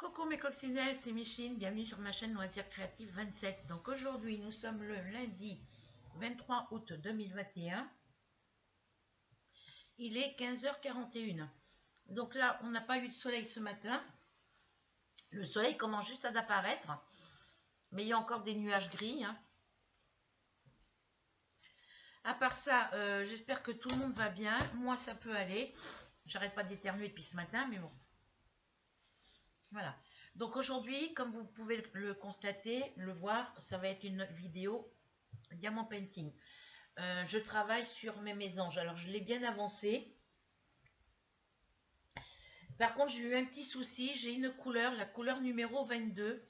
Coucou mes coccinelles, c'est Micheline, bienvenue sur ma chaîne Loisirs Créatifs 27. Donc aujourd'hui nous sommes le lundi 23 août 2021. Il est 15h41. Donc là on n'a pas eu de soleil ce matin. Le soleil commence juste à apparaître. Mais il y a encore des nuages gris. À part ça, j'espère que tout le monde va bien. Moi ça peut aller. J'arrête pas d'éternuer depuis ce matin, mais bon. Voilà. Donc aujourd'hui, comme vous pouvez le constater, le voir, ça va être une vidéo diamant painting. Je travaille sur mes mésanges. Alors je l'ai bien avancé. Par contre, j'ai eu un petit souci. J'ai une couleur, la couleur numéro 22.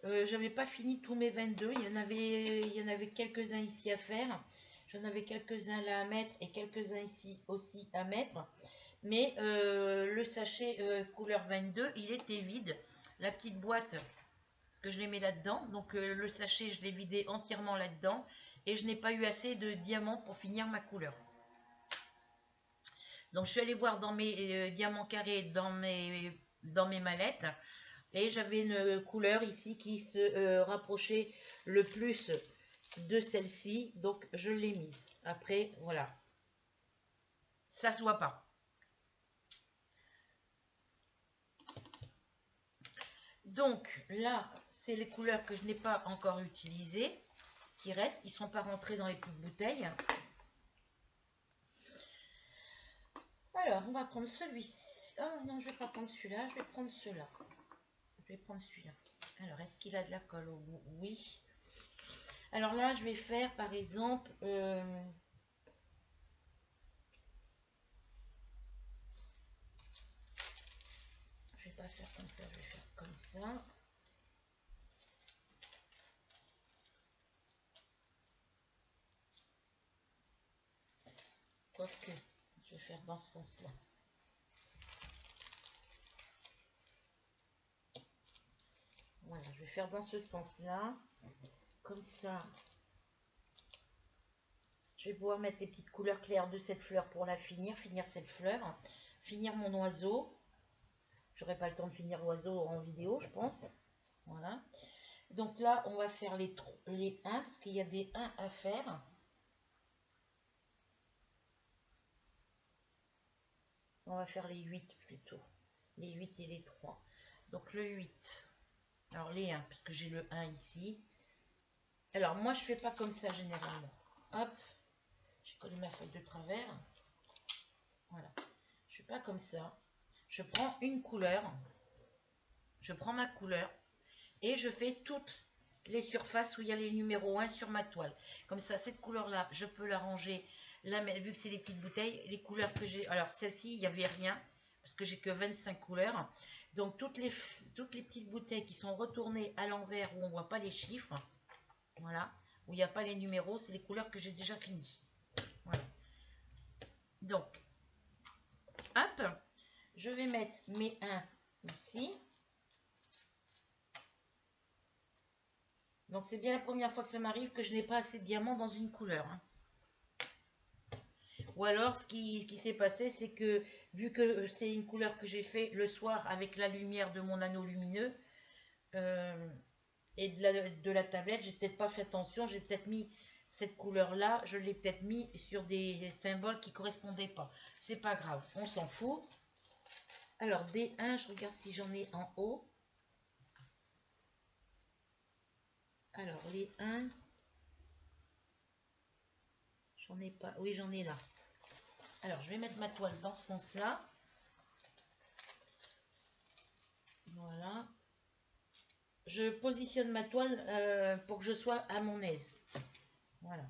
J'avais pas fini tous mes 22. Il y en avait quelques-uns ici à faire. J'en avais quelques-uns là à mettre et quelques-uns ici aussi à mettre. Mais le sachet couleur 22, il était vide. La petite boîte, parce que je l'ai mis là-dedans. Donc le sachet, je l'ai vidé entièrement là-dedans. Et je n'ai pas eu assez de diamants pour finir ma couleur. Donc je suis allée voir dans mes diamants carrés, dans mes mallettes. Et j'avais une couleur ici qui se rapprochait le plus de celle-ci. Donc je l'ai mise. Après, voilà. Ça se voit pas. Donc là, c'est les couleurs que je n'ai pas encore utilisées, qui restent, qui ne sont pas rentrées dans les petites bouteilles. Alors, on va prendre celui-ci. Oh non, je ne vais pas prendre celui-là, je vais prendre celui-là. Je vais prendre celui-là. Alors, est-ce qu'il a de la colle au bout? Oui. Alors là, je vais faire, par exemple... je vais pas faire comme ça, je vais faire comme ça. Quoique, je vais faire dans ce sens-là. Voilà, je vais faire dans ce sens-là. Comme ça, je vais pouvoir mettre les petites couleurs claires de cette fleur pour la finir cette fleur, finir mon oiseau. J'aurai pas le temps de finir l'oiseau en vidéo, je pense. Voilà. Donc là, on va faire les 1, parce qu'il y a des 1 à faire. On va faire les 8 plutôt. Les 8 et les 3. Donc le 8. Alors les 1, parce que j'ai le 1 ici. Alors moi, je fais pas comme ça généralement. Hop. J'ai collé ma feuille de travers. Voilà. Je fais pas comme ça. Je prends une couleur. Je prends ma couleur. Et je fais toutes les surfaces où il y a les numéros 1 sur ma toile. Comme ça, cette couleur-là, je peux la ranger. Là, mais vu que c'est des petites bouteilles, les couleurs que j'ai... Alors, celle-ci, il n'y avait rien, parce que j'ai que 25 couleurs. Donc, toutes les petites bouteilles qui sont retournées à l'envers, où on ne voit pas les chiffres, voilà, où il n'y a pas les numéros, c'est les couleurs que j'ai déjà finies. Voilà. Donc, hop, je vais mettre mes 1 ici. Donc c'est bien la première fois que ça m'arrive que je n'ai pas assez de diamants dans une couleur. Ou alors ce qui s'est passé, c'est que vu que c'est une couleur que j'ai fait le soir avec la lumière de mon anneau lumineux et de la tablette, j'ai peut-être pas fait attention, j'ai peut-être mis cette couleur là, je l'ai peut-être mis sur des symboles qui correspondaient pas. C'est pas grave, on s'en fout. Alors des 1, je regarde si j'en ai en haut. Alors les 1, j'en ai pas, oui j'en ai là. Alors je vais mettre ma toile dans ce sens là. Voilà. Je positionne ma toile pour que je sois à mon aise. Voilà.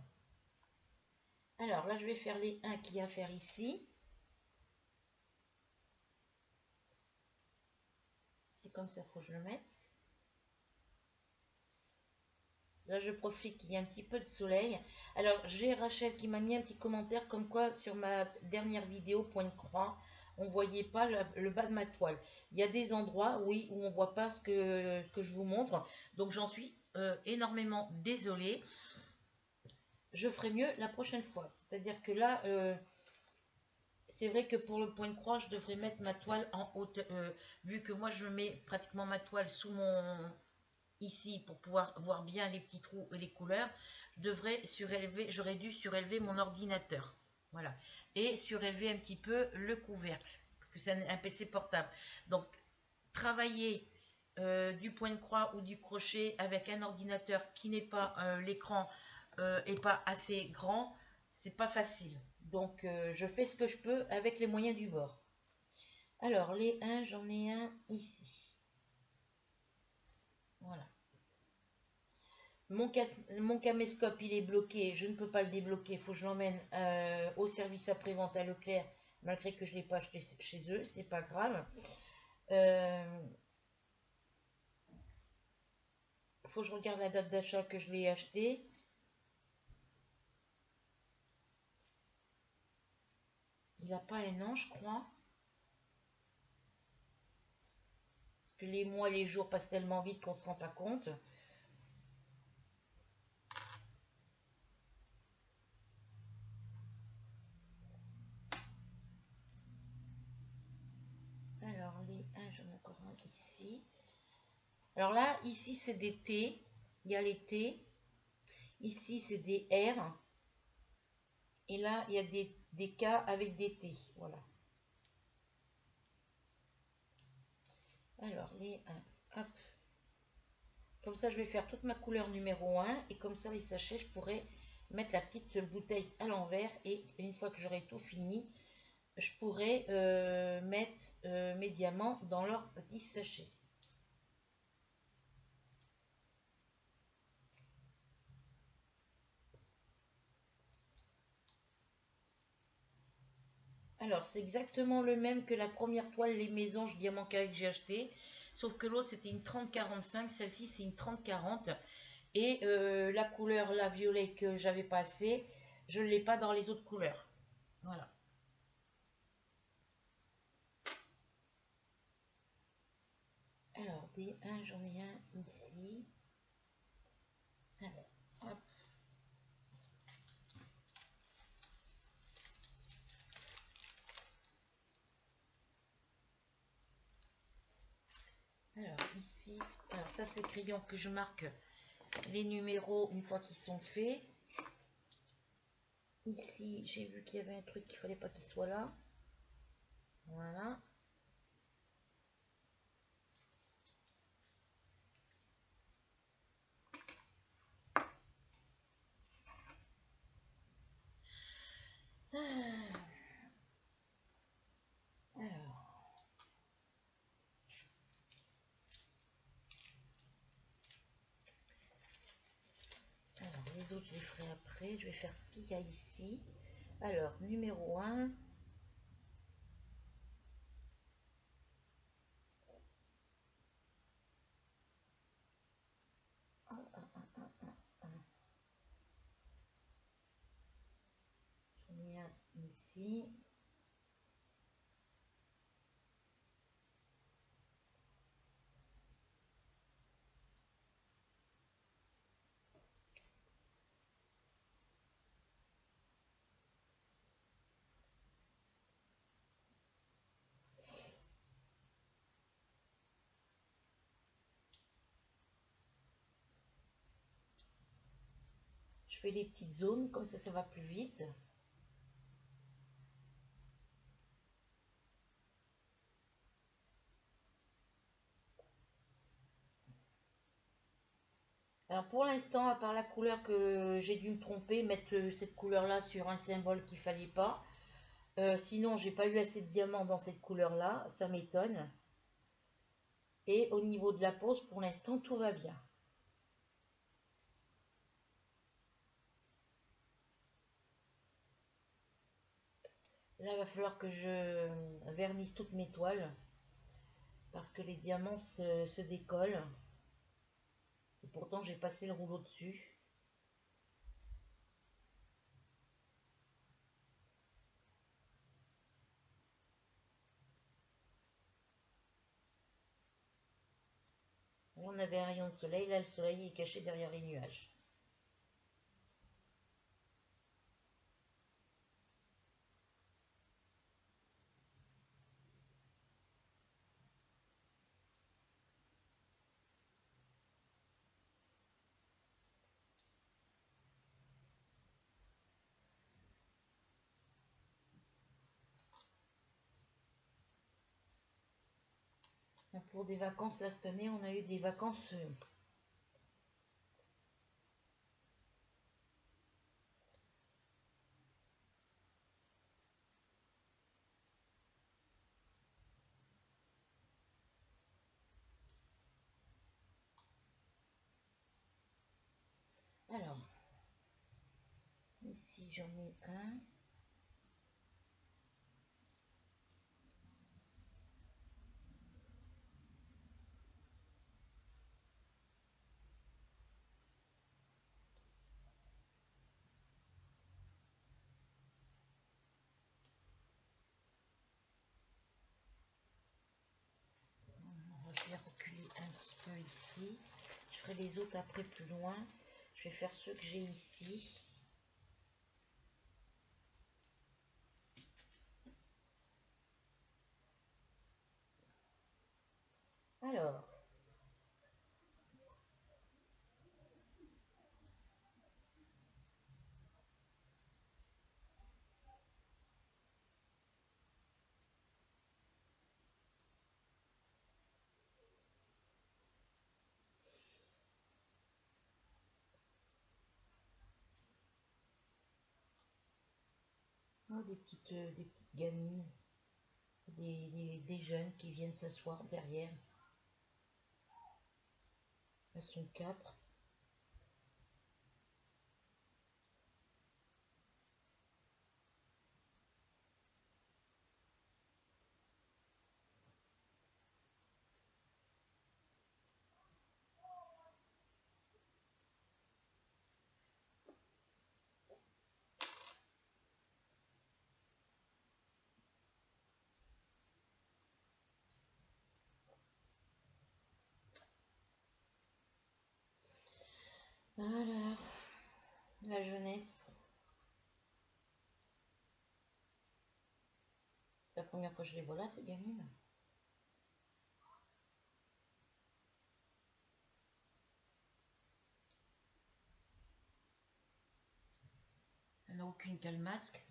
Alors là je vais faire les 1 qu'il y a à faire ici. C'est comme ça, il faut que je le mette. Là, je profite qu'il y ait un petit peu de soleil. Alors, j'ai Rachel qui m'a mis un petit commentaire comme quoi sur ma dernière vidéo, point de croix, on ne voyait pas le bas de ma toile. Il y a des endroits, oui, où on ne voit pas ce que je vous montre. Donc, j'en suis énormément désolée. Je ferai mieux la prochaine fois. C'est-à-dire que là, c'est vrai que pour le point de croix, je devrais mettre ma toile en haute, vu que moi je mets pratiquement ma toile sous mon ici pour pouvoir voir bien les petits trous et les couleurs. Je devrais surélever, j'aurais dû surélever mon ordinateur, voilà, et surélever un petit peu le couvercle parce que c'est un PC portable. Donc travailler du point de croix ou du crochet avec un ordinateur qui n'est pas l'écran est pas assez grand, c'est pas facile. Donc je fais ce que je peux avec les moyens du bord. Alors les 1, j'en ai un ici. Voilà. Mon caméscope il est bloqué, je ne peux pas le débloquer, il faut que je l'emmène au service après-vente à Leclerc, malgré que je ne l'ai pas acheté chez eux, c'est pas grave. Faut que je regarde la date d'achat que je l'ai acheté. Il n'a pas un an, je crois. Parce que les mois, les jours passent tellement vite qu'on ne se rend pas compte. Alors, les 1, j'en ai encore un ici. Alors là, ici, c'est des T. Il y a les T. Ici, c'est des R. Et là, il y a des K avec des T. Voilà. Alors, les 1. Hop. Comme ça, je vais faire toute ma couleur numéro 1. Et comme ça, les sachets, je pourrais mettre la petite bouteille à l'envers. Et une fois que j'aurai tout fini, je pourrais mettre mes diamants dans leur petit sachet. Alors, c'est exactement le même que la première toile Les Mésanges Diamant Carré que j'ai acheté. Sauf que l'autre, c'était une 30-45. Celle-ci, c'est une 30-40. Et la couleur, la violet que j'avais passée, je ne l'ai pas dans les autres couleurs. Voilà. Alors, des 1, j'en ai un ici. Alors, hop. Alors, ici, alors ça, c'est le crayon que je marque les numéros une fois qu'ils sont faits. Ici, j'ai vu qu'il y avait un truc qu'il fallait pas qu'il soit là. Voilà. Ah. Alors, les autres, je les ferai après. Je vais faire ce qu'il y a ici. Alors, numéro 1. J'en ai un ici. Je fais des petites zones, comme ça va plus vite. Alors pour l'instant, à part la couleur que j'ai dû me tromper, mettre cette couleur-là sur un symbole qu'il fallait pas. Sinon, j'ai pas eu assez de diamants dans cette couleur-là, ça m'étonne. Et au niveau de la pose, pour l'instant, tout va bien. Là, il va falloir que je vernisse toutes mes toiles parce que les diamants se décollent. Et pourtant, j'ai passé le rouleau dessus. Là, on avait un rayon de soleil. Là, le soleil est caché derrière les nuages. Pour des vacances, là, cette année, on a eu des vacances. Alors, ici, j'en ai un. Je vais reculer un petit peu ici. Je ferai les autres après plus loin. Je vais faire ceux que j'ai ici. Alors, oh, des petites gamines, des jeunes qui viennent s'asseoir derrière. Elles sont 4. Alors, la jeunesse. C'est la première fois que je les vois là, ces gamines. Elle n'a aucune qui a le masque.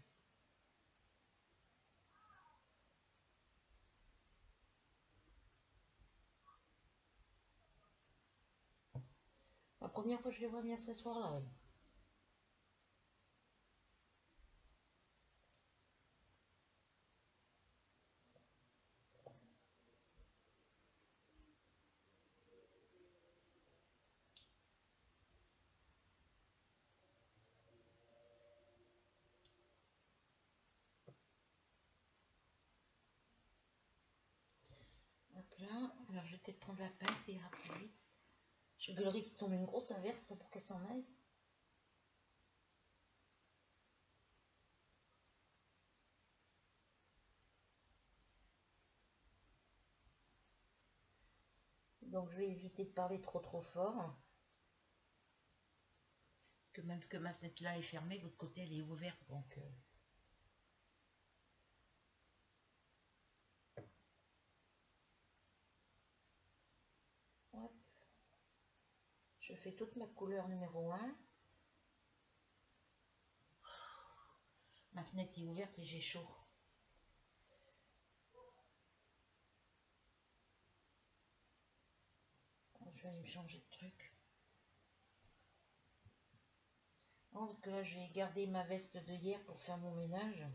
La première fois que je les vois venir s'asseoir là, ouais. Hop là. Alors, je vais peut-être prendre la pince, ça ira plus vite. Je gueulerai qu'il tombe une grosse averse pour qu'elle s'en aille. Donc, je vais éviter de parler trop fort. Parce que même que ma fenêtre là est fermée, l'autre côté elle est ouverte. Donc, hop. Je fais toute ma couleur numéro 1. Ma fenêtre est ouverte et j'ai chaud. Je vais aller me changer de truc. Non, parce que là, je vais garder ma veste de hier pour faire mon ménage.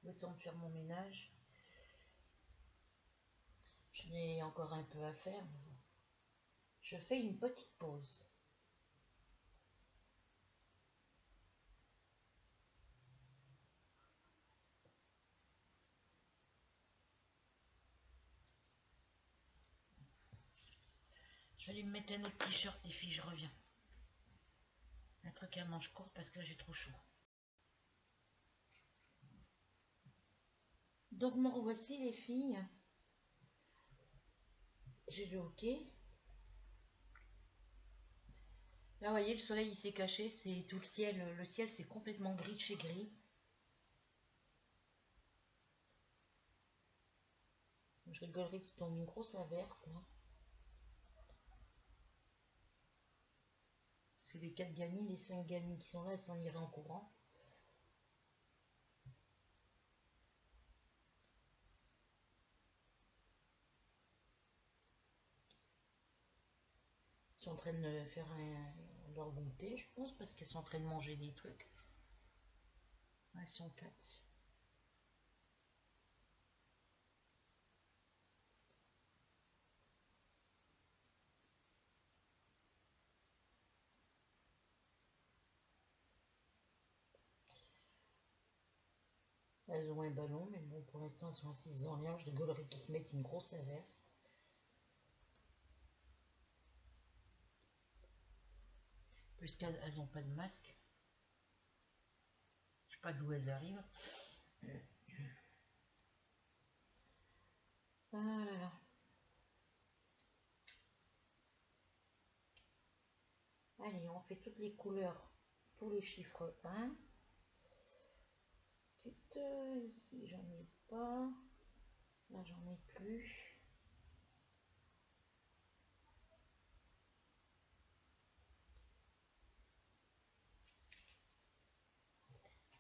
Le temps de faire mon ménage. Je n'ai encore un peu à faire. Je fais une petite pause. Je vais aller me mettre un autre t-shirt, les filles, je reviens. Un truc à manches courtes parce que là, j'ai trop chaud. Donc, me revoici, les filles. J'ai le hockey. Là, vous voyez, le soleil, il s'est caché. C'est tout le ciel. Le ciel, c'est complètement gris de chez gris. Je rigolerais qu'il tombe une grosse averse, là. Parce que les 4 gamines, les 5 gamines qui sont là, elles s'en iraient en courant. Ils sont en train de faire leur goûter, je pense, parce qu'elles sont en train de manger des trucs. Elles sont 4. Elles ont un ballon, mais bon, pour l'instant, elles sont assises dans l'herbe. Je rigolerais qu'ils se mettent une grosse averse. Puisqu'elles n'ont pas de masque. Je sais pas d'où elles arrivent. Voilà. Allez, on fait toutes les couleurs, tous les chiffres 1. Ici, j'en ai pas. Là, j'en ai plus.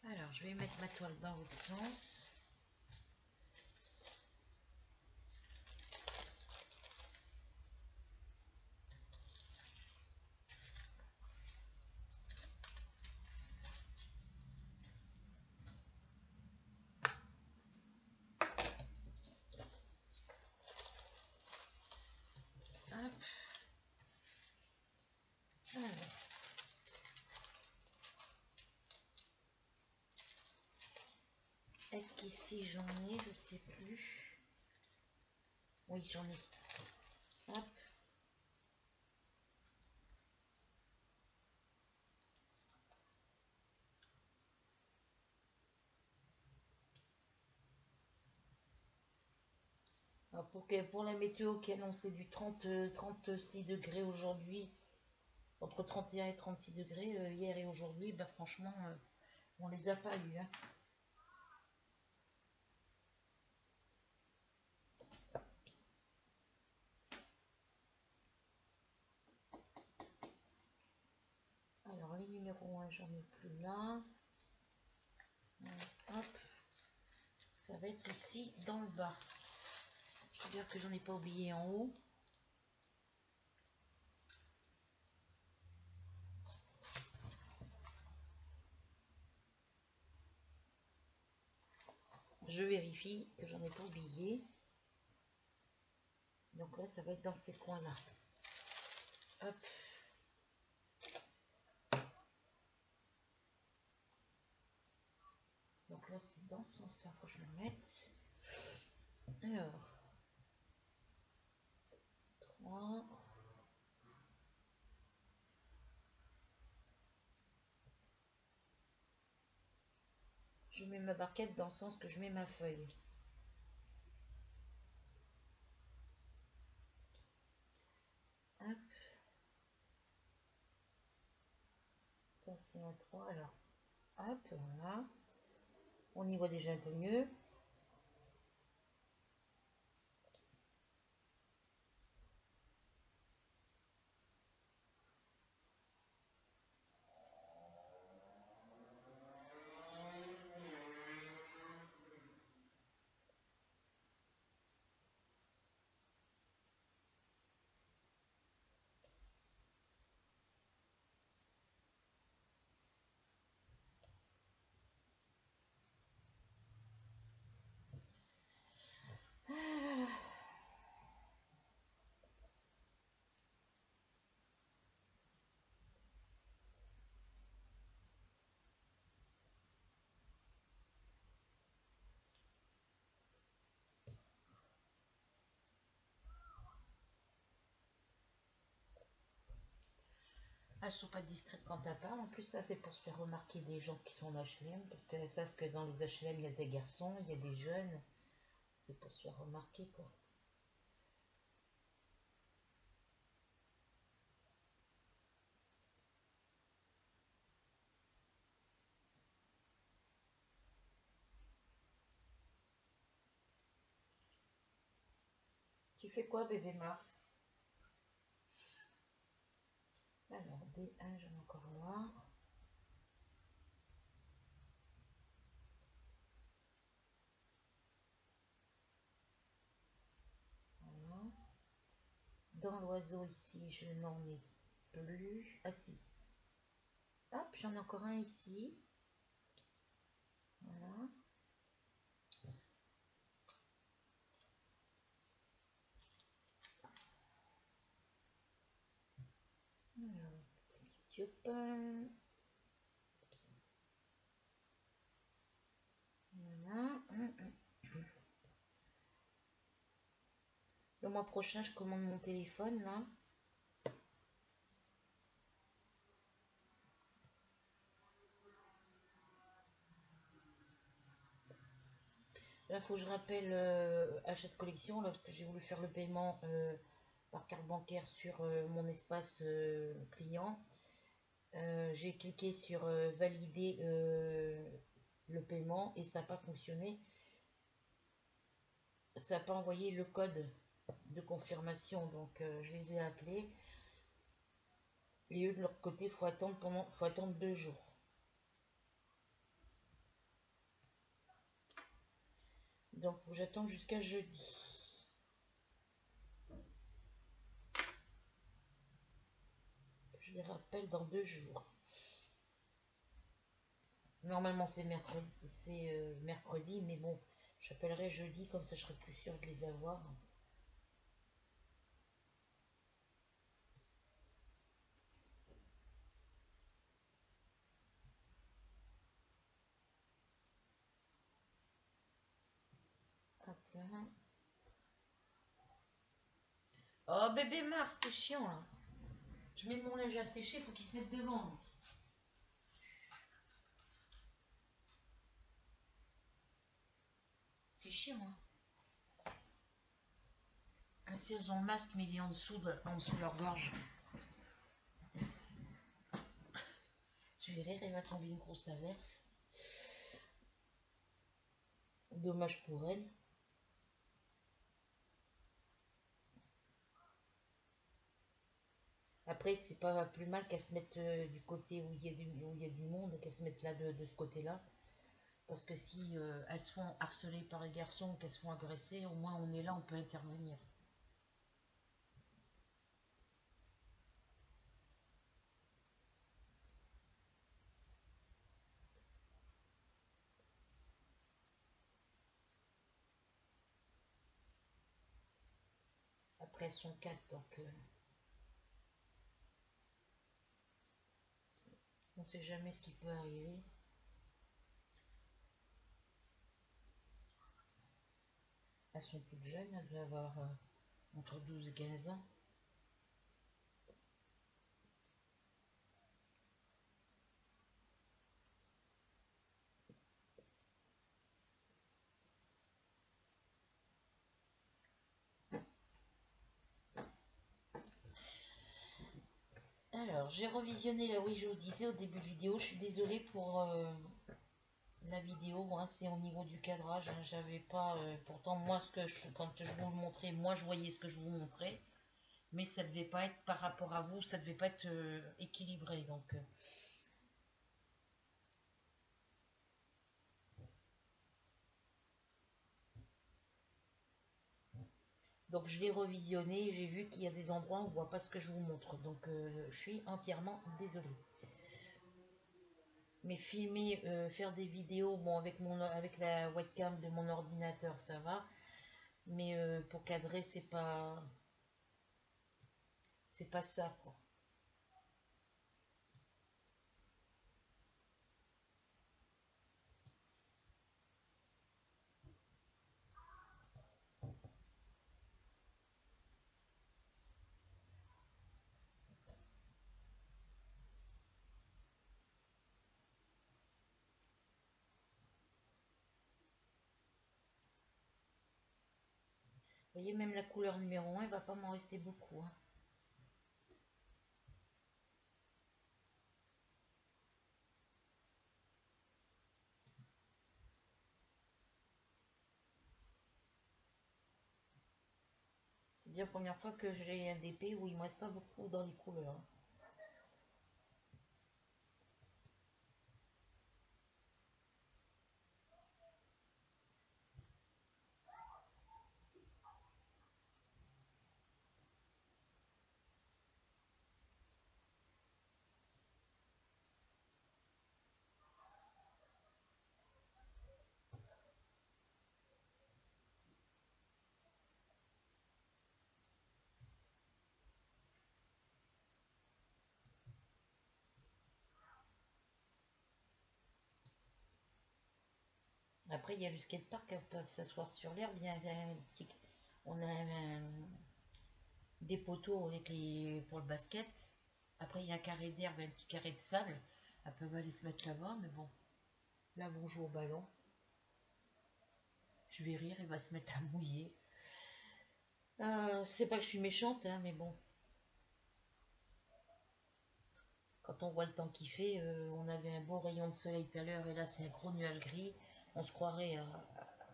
Alors, je vais mettre ma toile dans l'autre sens. Hop. Alors. Est-ce qu'ici j'en ai? Je sais plus. Oui, j'en ai. Hop. Alors pour la météo qui annonçait du 36 degrés aujourd'hui, entre 31 et 36 degrés hier et aujourd'hui, bah franchement, on les a pas eu. Hein. Alors les numéros 1, j'en ai plus là. Hop. Ça va être ici dans le bas. Je veux dire que j'en ai pas oublié en haut. Je vérifie que j'en ai pas oublié. Donc là, ça va être dans ce coin-là. Hop. Donc là, c'est dans ce sens-là, faut que je le mette. Alors, 3. Je mets ma barquette dans le sens que je mets ma feuille. Hop. Ça, c'est un 3. Alors, hop, voilà. On y voit déjà un peu mieux. Elles sont pas discrètes quand elles parlent. En plus, ça, c'est pour se faire remarquer des gens qui sont en HLM. Parce qu'elles savent que dans les HLM, il y a des garçons, il y a des jeunes. C'est pour se faire remarquer, quoi. Tu fais quoi, bébé Mars? Alors, D1, j'en ai encore là. Voilà. Dans l'oiseau, ici, je n'en ai plus. Ah si. Hop, j'en ai encore un ici. Voilà. Alors, voilà. Le mois prochain, je commande mon téléphone là. Là, il faut que je rappelle achat de collection là, parce que j'ai voulu faire le paiement par carte bancaire sur mon espace client. J'ai cliqué sur valider le paiement et ça n'a pas fonctionné. Ça n'a pas envoyé le code de confirmation, donc je les ai appelés. Et eux de leur côté, faut attendre 2 jours. Donc j'attends jusqu'à jeudi. Je les rappelle dans 2 jours. Normalement c'est mercredi, mais bon, j'appellerai jeudi, comme ça je serai plus sûre de les avoir. Hop là. Oh bébé Mars, c'est chiant là. Je mets mon linge à sécher, faut qu'il se mette devant. C'est chiant hein. Ainsi elles ont le masque mais il est en dessous de leur gorge. Je verrai, elle va tomber une grosse averse. Dommage pour elle. Après, c'est pas plus mal qu'elle se mette du côté où il y a du monde, qu'elle se mette là de ce côté-là. Parce que si elles se font harceler par les garçons, qu'elles se font agresser, au moins on est là, on peut intervenir. Après, elles sont 4, donc on sait jamais ce qui peut arriver. Elles sont toutes jeunes, elles doivent avoir entre 12 et 15 ans. Alors, j'ai revisionné là, oui, je vous disais au début de vidéo, je suis désolée pour la vidéo, hein, c'est au niveau du cadrage, hein, j'avais pas, pourtant moi, quand je vous le montrais, moi je voyais ce que je vous montrais, mais ça devait pas être par rapport à vous, ça devait pas être équilibré, donc je l'ai revisionné, j'ai vu qu'il y a des endroits où on voit pas ce que je vous montre, donc je suis entièrement désolée. Mais filmer, faire des vidéos, bon avec la webcam de mon ordinateur ça va, mais pour cadrer c'est pas ça quoi. Vous voyez, même la couleur numéro 1, il va pas m'en rester beaucoup, hein. C'est bien la première fois que j'ai un DP où il me reste pas beaucoup dans les couleurs. Après, il y a le skatepark, elles peuvent s'asseoir sur l'herbe. Il y a un petit, on a des poteaux avec pour le basket. Après, il y a un carré d'herbe, un petit carré de sable. Elles peuvent aller se mettre là-bas, mais bon. Là, on joue au ballon. Je vais rire, il va se mettre à mouiller. C'est pas que je suis méchante, hein, mais bon. Quand on voit le temps qu'il fait, on avait un beau rayon de soleil tout à l'heure, et là, c'est un gros nuage gris. On se croirait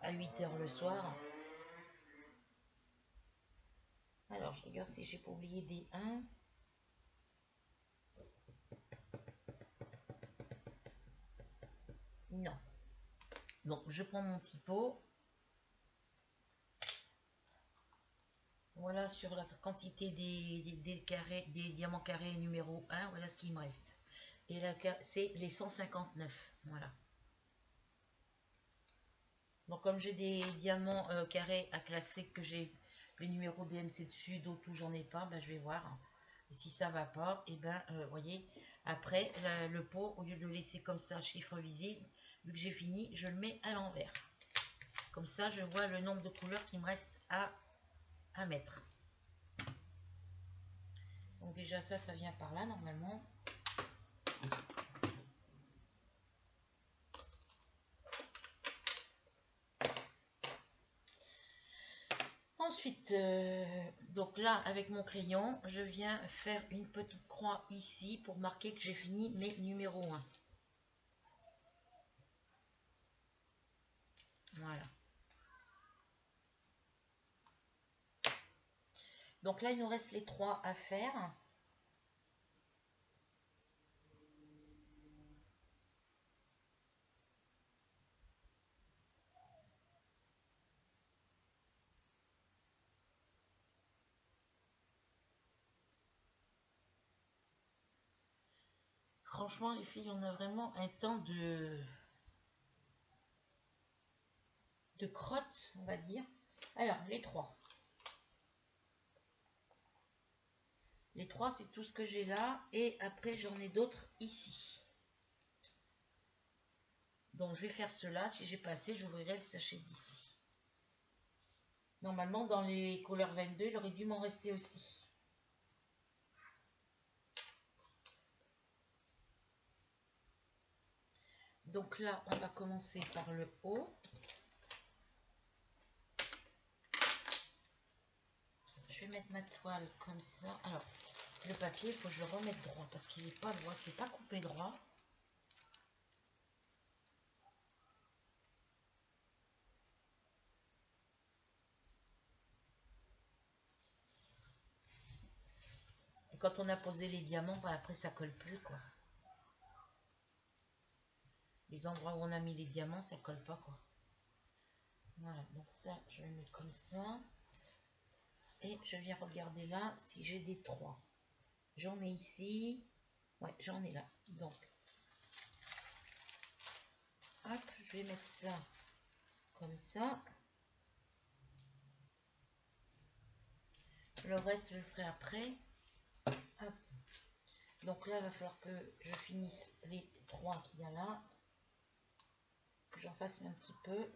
à 8 h le soir. Alors, je regarde si j'ai pas oublié des 1. Non. Bon, je prends mon petit pot. Voilà, sur la quantité des carrés, des diamants carrés numéro 1, voilà ce qu'il me reste. Et là, c'est les 159. Voilà. Donc, comme j'ai des diamants carrés à classer, que j'ai le numéro DMC dessus, d'autres où j'en ai pas, ben, je vais voir. Et si ça va pas, et ben, voyez, après, le pot, au lieu de le laisser comme ça, chiffre visible, vu que j'ai fini, je le mets à l'envers. Comme ça, je vois le nombre de couleurs qui me reste à mettre. Donc déjà, ça vient par là, normalement. Ensuite, donc là, avec mon crayon, je viens faire une petite croix ici pour marquer que j'ai fini mes numéros 1. Voilà. Donc là, il nous reste les 3 à faire. Franchement, les filles, on a vraiment un temps de crotte, on va dire. Alors, les 3. Les 3, c'est tout ce que j'ai là. Et après, j'en ai d'autres ici. Donc, je vais faire cela. Si j'ai pas assez, j'ouvrirai le sachet d'ici. Normalement, dans les couleurs 22, il aurait dû m'en rester aussi. Donc là, on va commencer par le haut. Je vais mettre ma toile comme ça. Alors, le papier, il faut que je le remette droit parce qu'il n'est pas droit. C'est pas coupé droit. Et quand on a posé les diamants, bah après ça colle plus, quoi. Les endroits où on a mis les diamants, ça colle pas, quoi. Voilà, donc ça, je vais mettre comme ça. Et je viens regarder là si j'ai des 3. J'en ai ici. Ouais, j'en ai là. Donc, hop, je vais mettre ça comme ça. Le reste, je le ferai après. Hop. Donc là, il va falloir que je finisse les 3 qu'il y a là. Que j'en fasse un petit peu.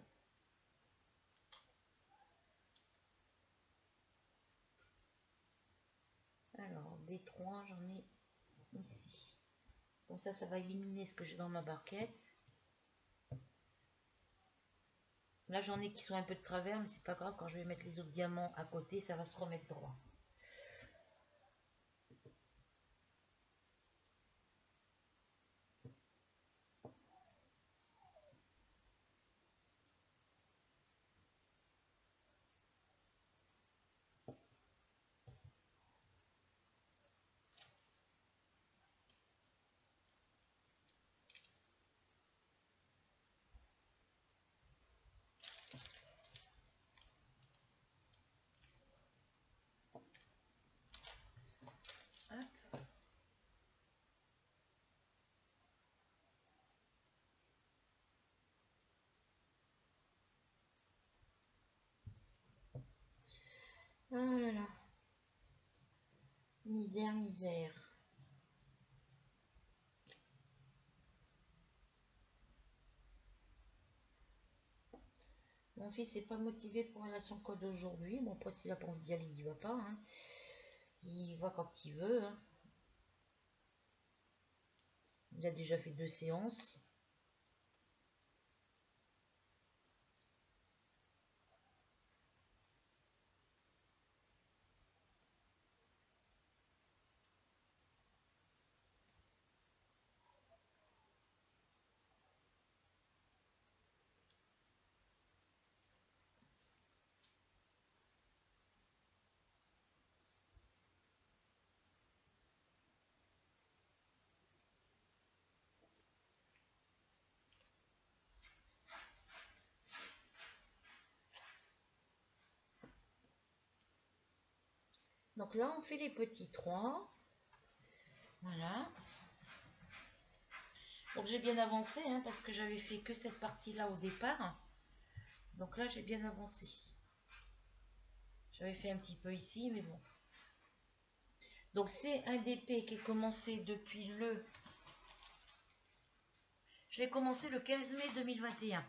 Alors, des 3, j'en ai ici. Comme ça va éliminer ce que j'ai dans ma barquette. Là, j'en ai qui sont un peu de travers, mais c'est pas grave. Quand je vais mettre les autres diamants à côté, ça va se remettre droit. Hop. Oh là là. Misère, misère. Mon fils n'est pas motivé pour aller à son code aujourd'hui. Bon, après, s'il n'a pas envie d'y aller, il n'y va pas. Hein. Il va quand il veut. Hein. Il a déjà fait 2 séances. Donc là, on fait les petits 3. Voilà. Donc j'ai bien avancé, hein, parce que j'avais fait que cette partie-là au départ. Donc là, j'ai bien avancé. J'avais fait un petit peu ici, mais bon. Donc c'est un DP qui est commencé depuis le... Je l'ai commencé le 15 mai 2021.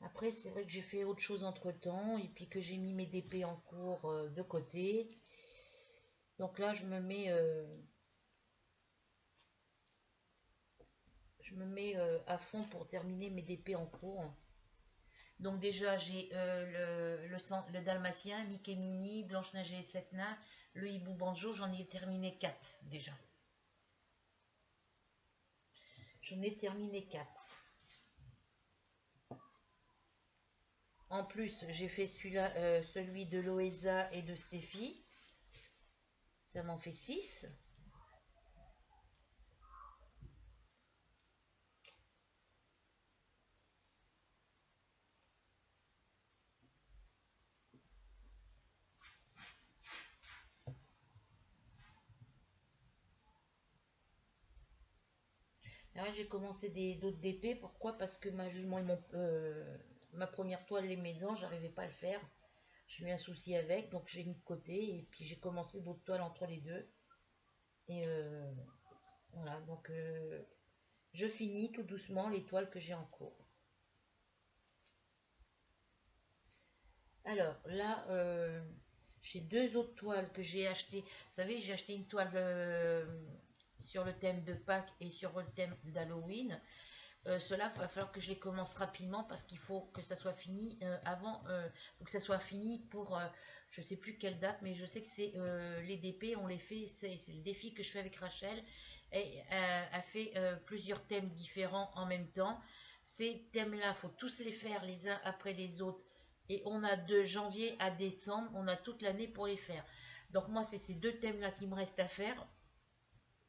Après, c'est vrai que j'ai fait autre chose entre-temps, et puis que j'ai mis mes DP en cours de côté. Donc là, je me mets à fond pour terminer mes DP en cours. Donc déjà, j'ai le Dalmatien, Mickey Mini, Blanche-Neige et les 7 nains, le Hibou Banjo, j'en ai terminé 4 déjà. J'en ai terminé 4. En plus, j'ai fait celui de Loesa et de Steffi. Ça m'en fait 6. Là, j'ai commencé d'autres DP. Pourquoi? Parce que ma jument et ma première toile, les maisons, j'arrivais pas à le faire. J'ai eu un souci avec, donc j'ai mis de côté. Et puis j'ai commencé d'autres toiles entre les deux. Et voilà, donc je finis tout doucement les toiles que j'ai en cours. Alors là, j'ai 2 autres toiles que j'ai achetées. Vous savez, j'ai acheté une toile sur le thème de Pâques et sur le thème d'Halloween. Cela, il va falloir que je les commence rapidement parce qu'il faut que ça soit fini faut que ça soit fini pour, je sais plus quelle date, mais je sais que c'est les DP, on les fait, c'est le défi que je fais avec Rachel. Et a fait plusieurs thèmes différents en même temps. Ces thèmes-là, faut tous les faire les uns après les autres. Et on a de janvier à décembre, on a toute l'année pour les faire. Donc moi, c'est ces 2 thèmes-là qui me restent à faire.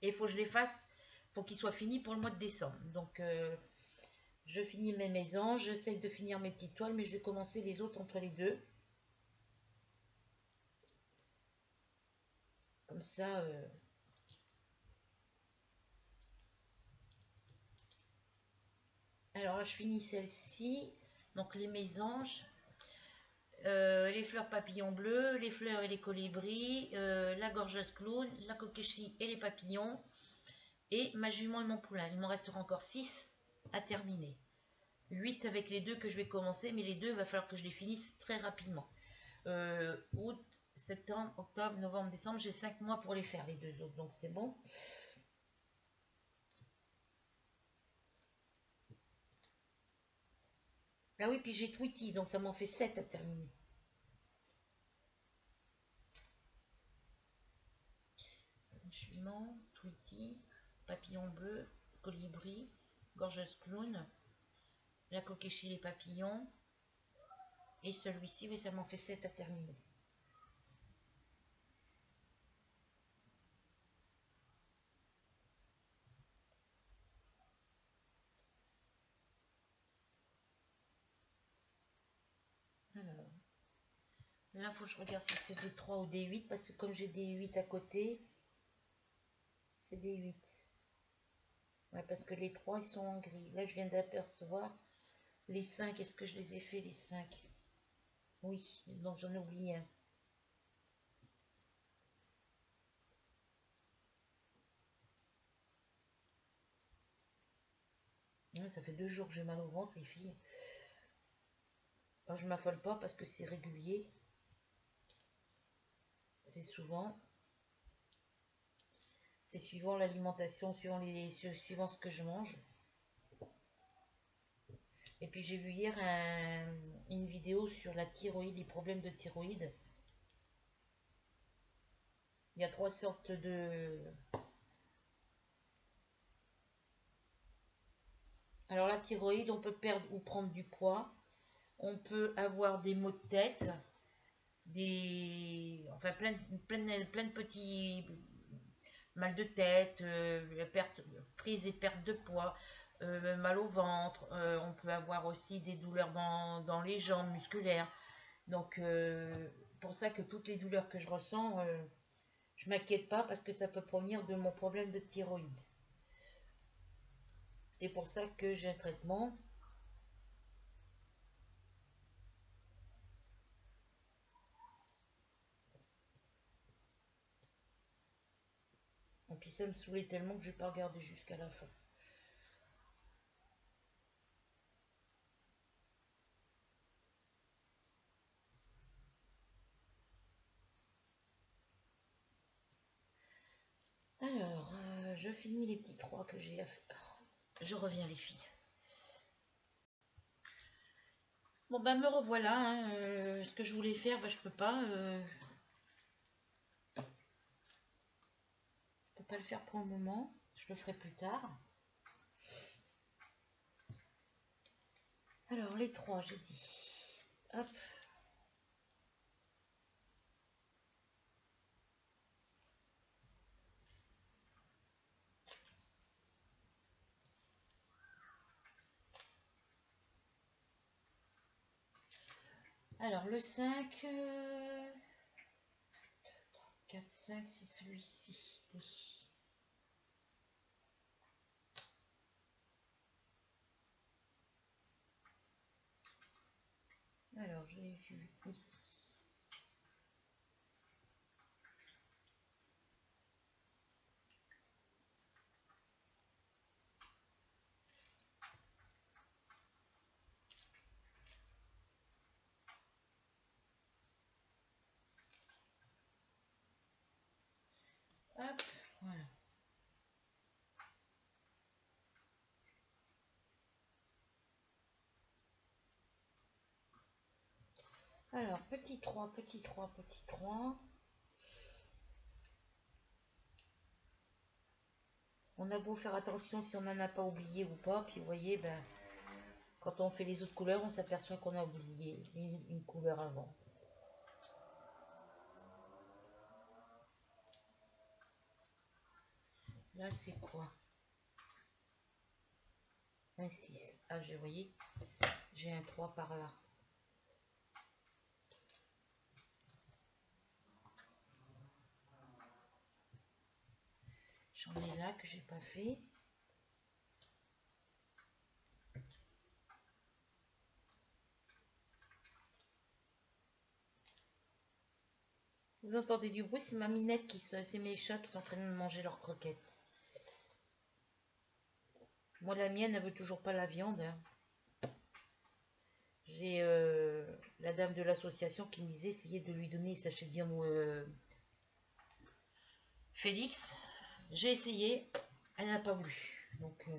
Et il faut que je les fasse, faut qu'ils soient finis pour le mois de décembre. Donc je finis mes maisons, j'essaie de finir mes petites toiles, mais je vais commencer les autres entre les deux. Comme ça... Alors là, je finis celle-ci. Donc les mésanges, les fleurs papillons bleus, les fleurs et les colibris, la gorgeuse clown, la kokeshi et les papillons, et ma jument et mon poulain. Il m'en restera encore 6 à terminer. 8 avec les 2 que je vais commencer, mais les 2, il va falloir que je les finisse très rapidement. Août, septembre, octobre, novembre, décembre, j'ai 5 mois pour les faire, les 2 autres, donc c'est bon. Ah oui, puis j'ai Tweety, donc ça m'en fait 7 à terminer. Jument, Tweety, papillon bleu, colibri, gorgeuse clown, la coquille les papillons, et celui-ci, oui, ça m'en fait 7 à terminer. Alors, là, il faut que je regarde si c'est des 3 ou des 8, parce que comme j'ai des 8 à côté, c'est des 8. Ouais, parce que les 3, ils sont en gris. Là, je viens d'apercevoir les 5. Est-ce que je les ai fait, les 5? Oui, donc j'en ai oublié un. Ça fait 2 jours que j'ai mal au ventre, les filles. Alors, je m'affole pas parce que c'est régulier. C'est souvent. C'est suivant l'alimentation, suivant ce que je mange. Et puis j'ai vu hier une vidéo sur la thyroïde, les problèmes de thyroïde. Il y a 3 sortes de... Alors la thyroïde, on peut perdre ou prendre du poids. On peut avoir des maux de tête, enfin plein de petits mal de tête, prise et perte de poids, mal au ventre. On peut avoir aussi des douleurs dans les jambes musculaires. Donc pour ça que toutes les douleurs que je ressens, je m'inquiète pas parce que ça peut provenir de mon problème de thyroïde. C'est pour ça que j'ai un traitement. Et puis ça me saoulait tellement que je n'ai pas regardé jusqu'à la fin. Alors, je finis les petits 3 que j'ai à faire. Je reviens les filles. Bon ben me revoilà, hein, ce que je voulais faire, ben, je peux pas. Je peux pas le faire pour le moment. Je le ferai plus tard. Alors les 3 j'ai dit. Hop. Alors le 5. 4, 5, c'est celui-ci. Oui. Alors je l'ai vu ici. Hop, voilà. Alors, petit 3, petit 3, petit 3. On a beau faire attention si on n'en a pas oublié ou pas. Puis vous voyez, ben, quand on fait les autres couleurs, on s'aperçoit qu'on a oublié une couleur avant. Là, c'est quoi? Un 6. Ah, vous voyez, j'ai un 3 par là. J'en ai là que j'ai pas fait. Vous entendez du bruit? C'est ma minette c'est mes chats qui sont en train de manger leurs croquettes. Moi, la mienne, elle veut toujours pas la viande. Hein. J'ai la dame de l'association qui me disait essayer de lui donner sa sachet de viande Félix. J'ai essayé, elle n'a pas voulu. Donc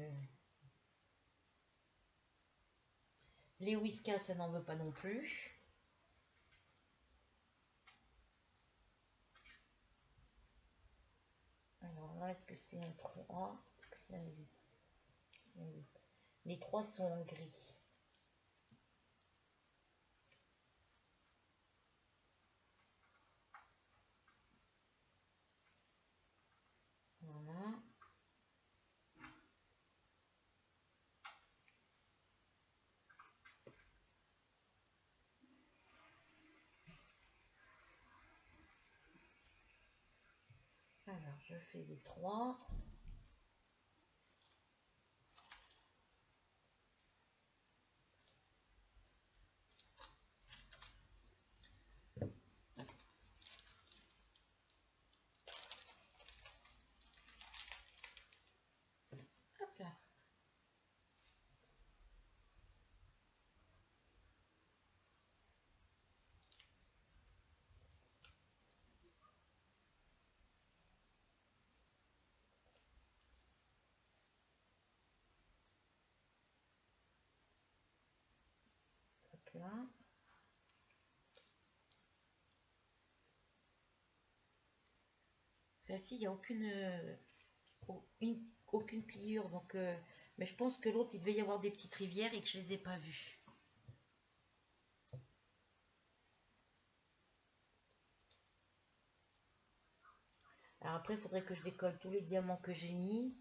les whiskas, ça n'en veut pas non plus. Alors là, est-ce que c'est un 3? Est-ce que c'est un 8? C'est un 8. Les 3 sont en gris. Voilà. Alors, je fais les 3. Hop là. là. Celle-ci, il n'y a aucune pliure, donc mais je pense que l'autre, il devait y avoir des petites rivières et que je les ai pas vues. Alors après, il faudrait que je décolle tous les diamants que j'ai mis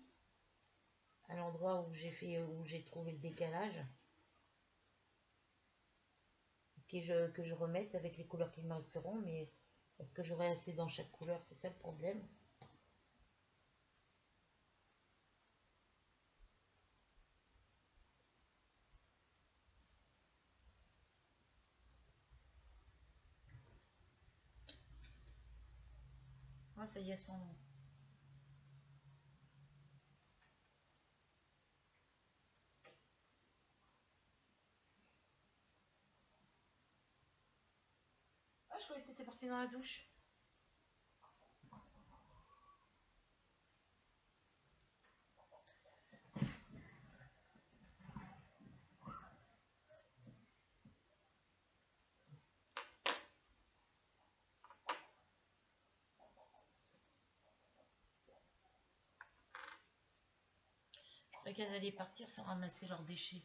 à l'endroit où j'ai trouvé le décalage. Que je remette avec les couleurs qui me resteront, mais est-ce que j'aurai assez dans chaque couleur? C'est ça le problème. Ah, ça y est, son nom. Ah, je croyais que t'étais partie dans la douche. Je croyais qu'elles allaient partir sans ramasser leurs déchets.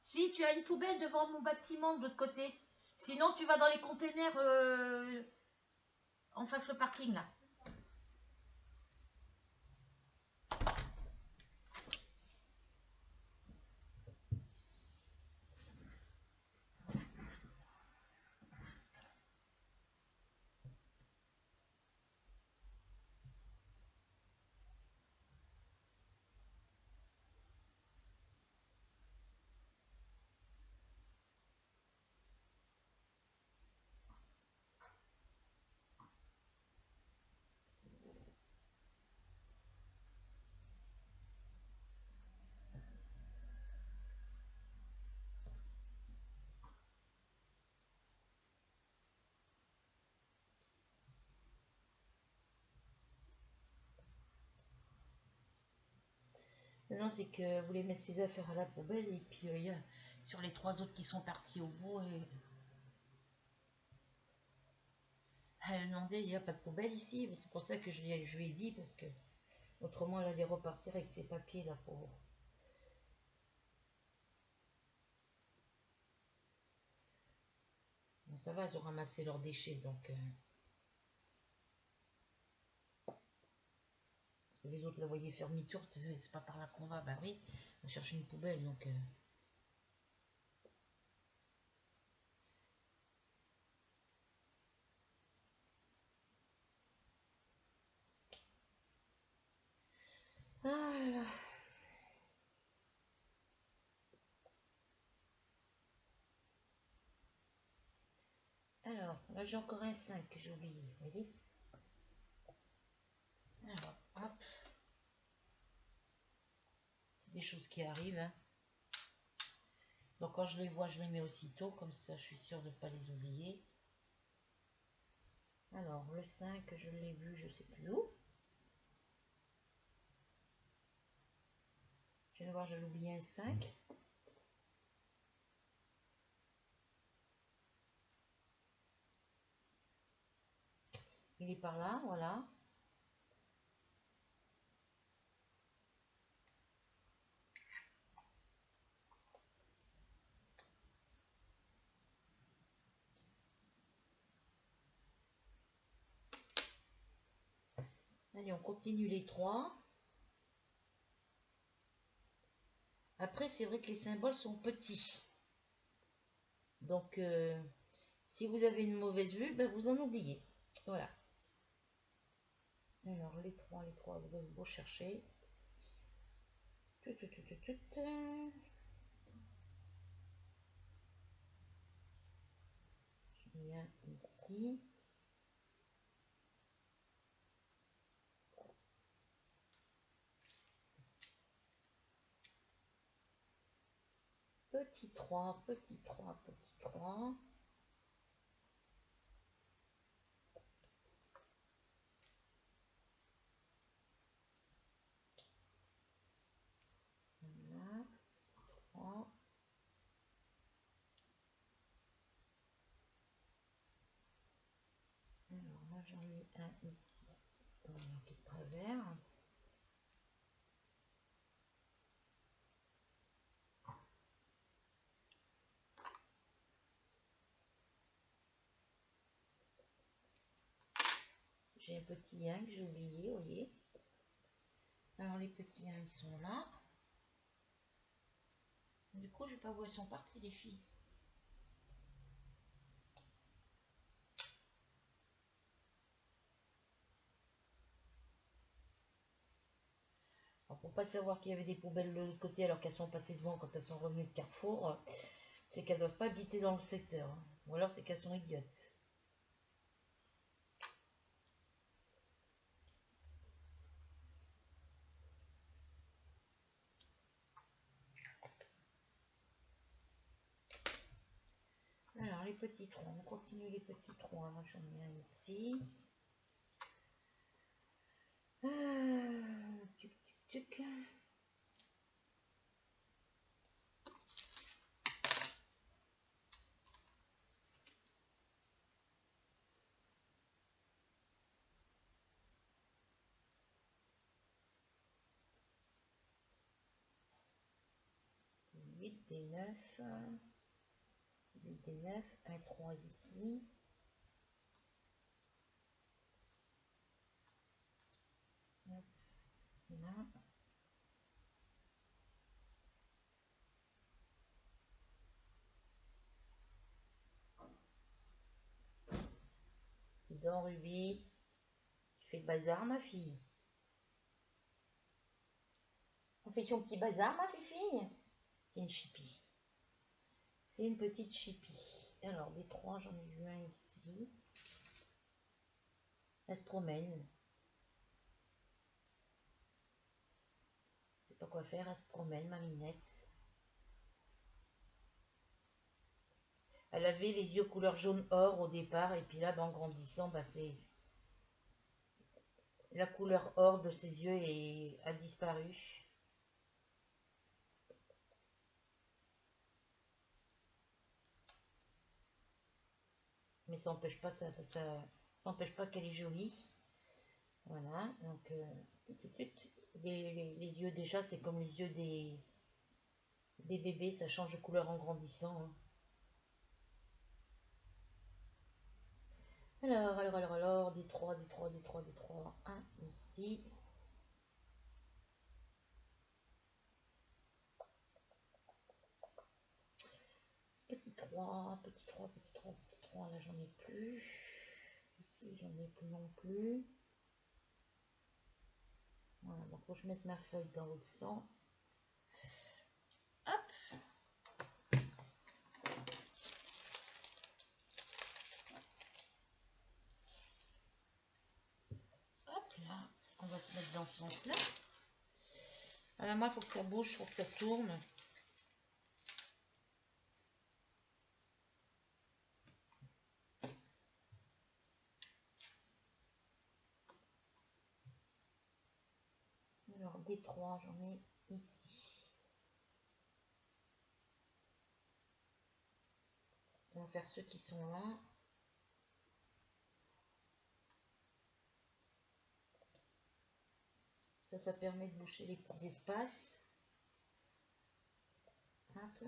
Si, tu as une poubelle devant mon bâtiment de l'autre côté. Sinon, tu vas dans les containers en face le parking là. Non, c'est que vous voulez mettre ses affaires à la poubelle et puis il y a sur les 3 autres qui sont partis au bout et elle demandait il n'y a pas de poubelle ici. C'est pour ça que je lui ai dit parce que autrement elle allait repartir avec ses papiers là pour. Bon, ça va, ils ont ramassé leurs déchets donc. Parce que les autres la voyaient faire demi-tour, c'est pas par là qu'on va. Bah oui, on cherche une poubelle donc. Ah là là. Alors, là j'ai encore un 5 que j'ai oublié, vous voyez. Alors, hop. C'est des choses qui arrivent. Hein. Donc quand je les vois, je les mets aussitôt, comme ça je suis sûre de ne pas les oublier. Alors, le 5, je l'ai vu, je sais plus où. Je vais voir, j'avais oublié un 5. Il est par là, voilà. Allez, on continue les 3. Après, c'est vrai que les symboles sont petits. Donc, si vous avez une mauvaise vue, ben, vous en oubliez. Voilà. Alors, les 3, vous avez beau chercher. Je viens ici. Petit 3, petit 3, petit 3. Alors moi j'en ai un ici, qui est de travers. J'ai un petit 1 que j'ai oublié, vous voyez. Alors les petits 1 ils sont là. Du coup je ne sais pas où elles sont parties les filles. Alors, pour pas savoir qu'il y avait des poubelles de l'autre côté alors qu'elles sont passées devant quand elles sont revenues de Carrefour, c'est qu'elles doivent pas habiter dans le secteur. Hein. Ou alors c'est qu'elles sont idiotes. Alors les petits trous, on continue les petits trous. Alors j'en ai un ici. Tuc, tuc, tuc. Huit des 9. 8 des 9. Un 3 ici. Hop, là. Dis donc Ruby, tu fais le bazar ma fille. On fait son petit bazar ma fille. C'est une chipie. C'est une petite chipie. Alors des 3 j'en ai vu un ici. Elle se promène. Je sais pas quoi faire, elle se promène ma minette. Elle avait les yeux couleur jaune or au départ et puis là en grandissant c'est la couleur or de ses yeux a disparu. Mais ça n'empêche pas ça n'empêche pas qu'elle est jolie. Voilà, donc les yeux déjà c'est comme les yeux des bébés, ça change de couleur en grandissant. Hein. Alors, des 3, des 3, des 3, des 3, un ici. Petit 3, petit 3, petit 3, petit 3, là j'en ai plus. Ici j'en ai plus non plus. Voilà, donc faut que je mette ma feuille dans l'autre sens. Hop. Hop là, on va se mettre dans ce sens-là. Alors moi il faut que ça bouge, il faut que ça tourne. Alors des 3, j'en ai ici. On va faire ceux qui sont là. Ça permet de boucher les petits espaces. Hop.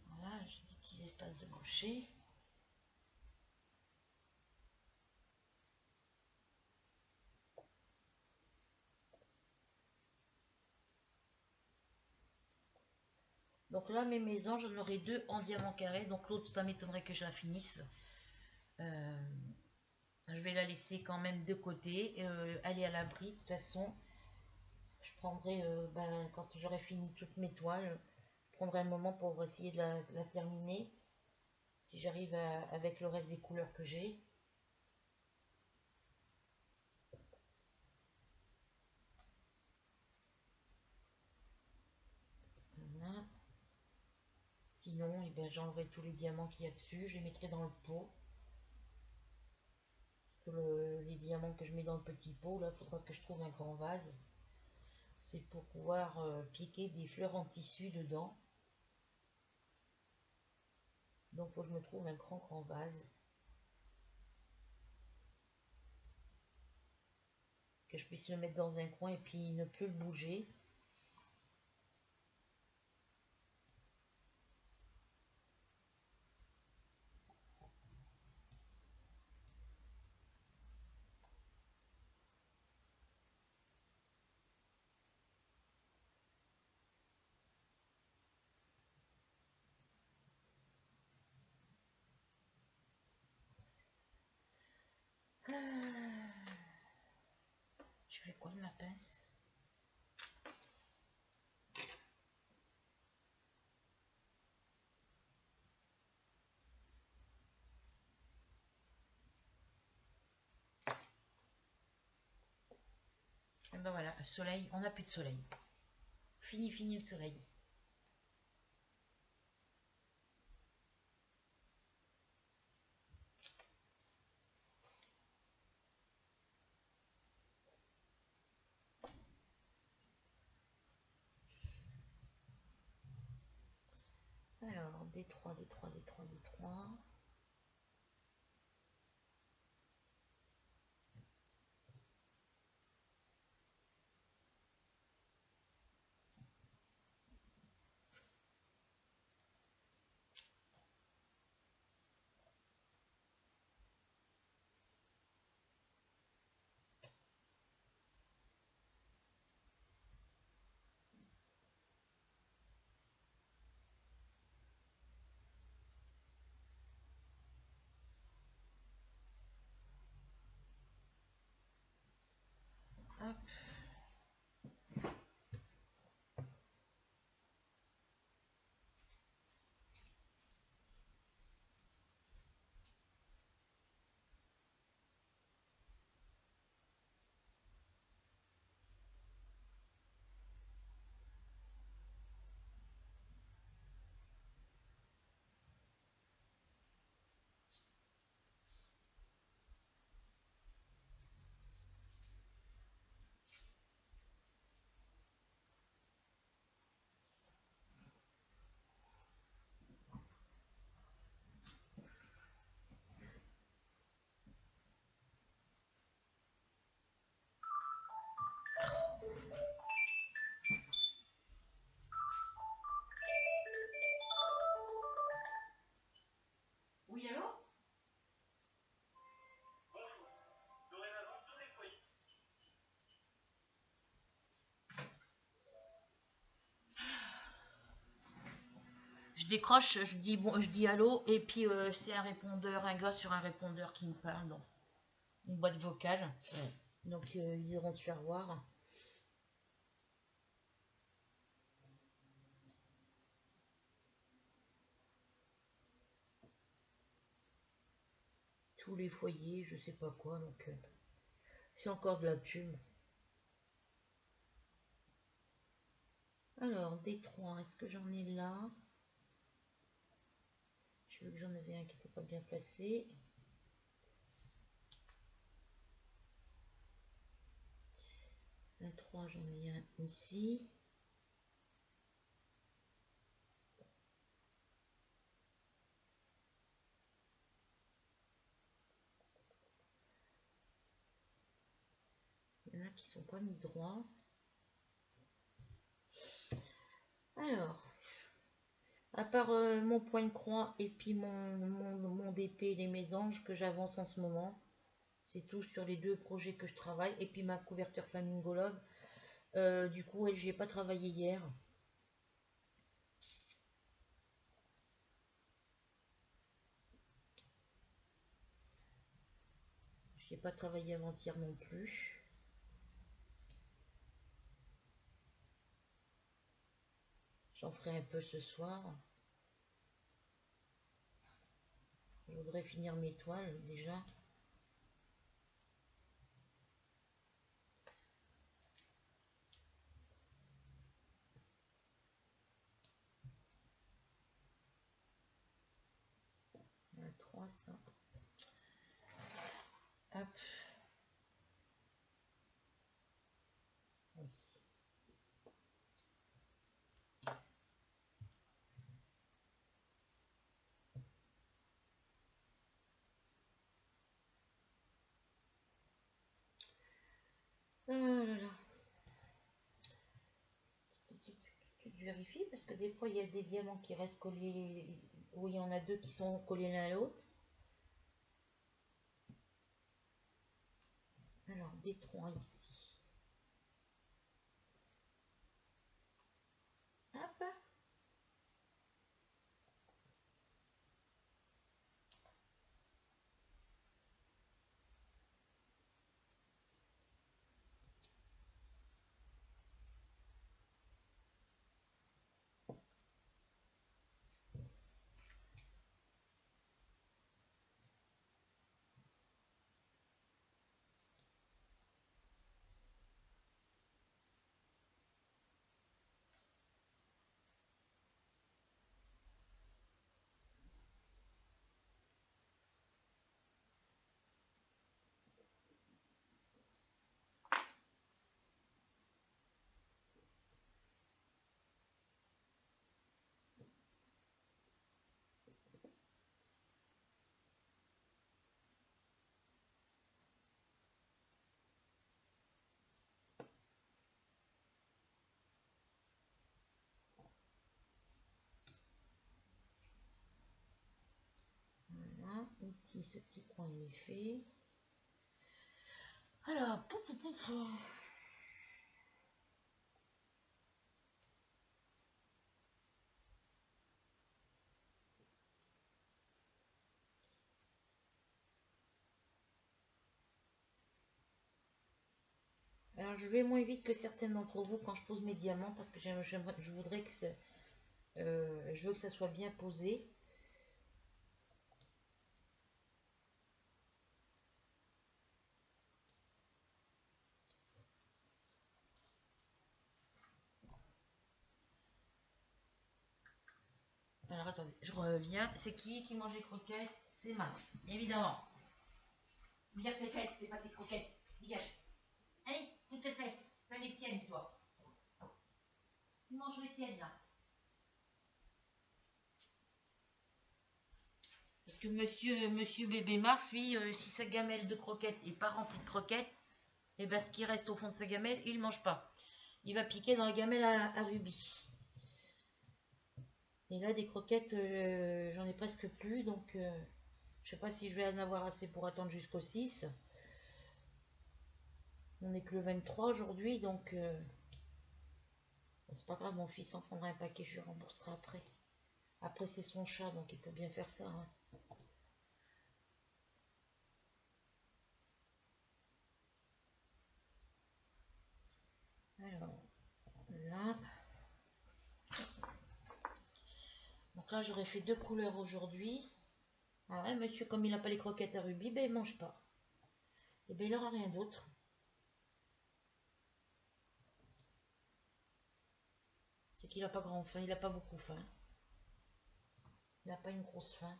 Voilà, j'ai des petits espaces de boucher. Donc là, mes maisons, j'en aurai 2 en diamant carré. Donc l'autre, ça m'étonnerait que je la finisse. Je vais la laisser quand même de côté. Elle est à l'abri. De toute façon, je prendrai, quand j'aurai fini toutes mes toiles, je prendrai un moment pour essayer de la terminer. Si j'arrive avec le reste des couleurs que j'ai. Voilà. Sinon, eh ben, j'enlèverai tous les diamants qu'il y a dessus. Je les mettrai dans le pot. Les diamants que je mets dans le petit pot, là, il faudra que je trouve un grand vase. C'est pour pouvoir piquer des fleurs en tissu dedans. Donc il faut que je me trouve un grand vase. Que je puisse le mettre dans un coin et puis ne plus le bouger. Je fais quoi de ma pince? Et ben voilà, soleil, on n'a plus de soleil. Fini le soleil. Alors, D3, D3, D3, D3. Hop. Oui, allô? Je décroche, je dis bon, je dis allô, et puis c'est un répondeur, un gars sur un répondeur qui me parle dans une boîte vocale. Donc ils iront se faire voir. Tous les foyers, je sais pas quoi, donc c'est encore de la pub. Alors, D3, est-ce que j'en ai là? Je veux que j'en avais un qui n'était pas bien placé. Un 3, j'en ai un ici. Il y en a qui sont pas mis droit. Alors, à part mon point de croix et puis mon DP et les mésanges que j'avance en ce moment, c'est tout sur les deux projets que je travaille. Et puis ma couverture Flamingo Love. Du coup, j'ai pas travaillé hier. J'ai pas travaillé avant-hier non plus. J'en ferai un peu ce soir. Je voudrais finir mes toiles déjà. C'est un 3 ça. Hop. Oui. là là. Tu vérifies parce que des fois il y a des diamants qui restent collés. Oui, il y en a deux qui sont collés l'un à l'autre. Alors, des trois ici. Hop. Voilà, ici ce petit coin il est fait. Alors, pouf, pouf, pouf. Alors je vais moins vite que certaines d'entre vous quand je pose mes diamants parce que je voudrais que je veux que ça soit bien posé. Alors attendez, je reviens. C'est qui mange les croquettes? C'est Max, évidemment. Bien tes fesses, c'est pas tes croquettes. Dégage. Allez, toutes tes fesses. T'as les tiennes, toi. Tu manges les tiennes, là. Parce que monsieur bébé Mars, lui, si sa gamelle de croquettes est pas remplie de croquettes, et ben ce qui reste au fond de sa gamelle, il ne mange pas. Il va piquer dans la gamelle à rubis. Et là, des croquettes, j'en ai presque plus, donc je sais pas si je vais en avoir assez pour attendre jusqu'au 6. On n'est que le 23 aujourd'hui, donc c'est pas grave, mon fils en prendra un paquet, je lui rembourserai après. Après, c'est son chat, donc il peut bien faire ça, hein. Alors, là. Donc là, j'aurais fait deux couleurs aujourd'hui. Ah ouais, monsieur, comme il n'a pas les croquettes à rubis, ben il mange pas. Et ben il n'aura rien d'autre. C'est qu'il n'a pas grand faim, il n'a pas beaucoup faim. Il n'a pas une grosse faim.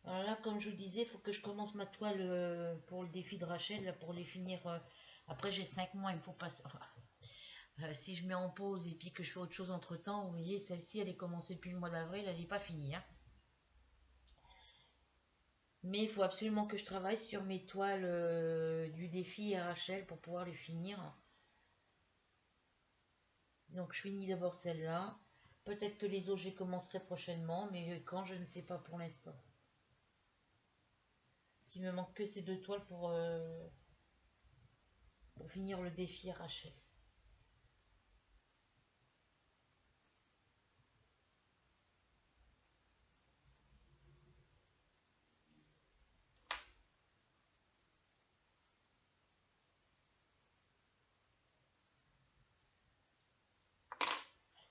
Alors là, comme je vous disais, il faut que je commence ma toile pour le défi de Rachel, là, pour les finir. Après, j'ai 5 mois, il me faut pas. Enfin, si je mets en pause et puis que je fais autre chose entre temps, vous voyez, celle-ci, elle est commencée depuis le mois d'avril, elle n'est pas finie, hein. Mais il faut absolument que je travaille sur mes toiles du défi à Rachel pour pouvoir les finir. Donc, je finis d'abord celle-là. Peut-être que les autres, je commencerai prochainement, mais quand, je ne sais pas pour l'instant. S'il me manque que ces deux toiles pour finir le défi à Rachel.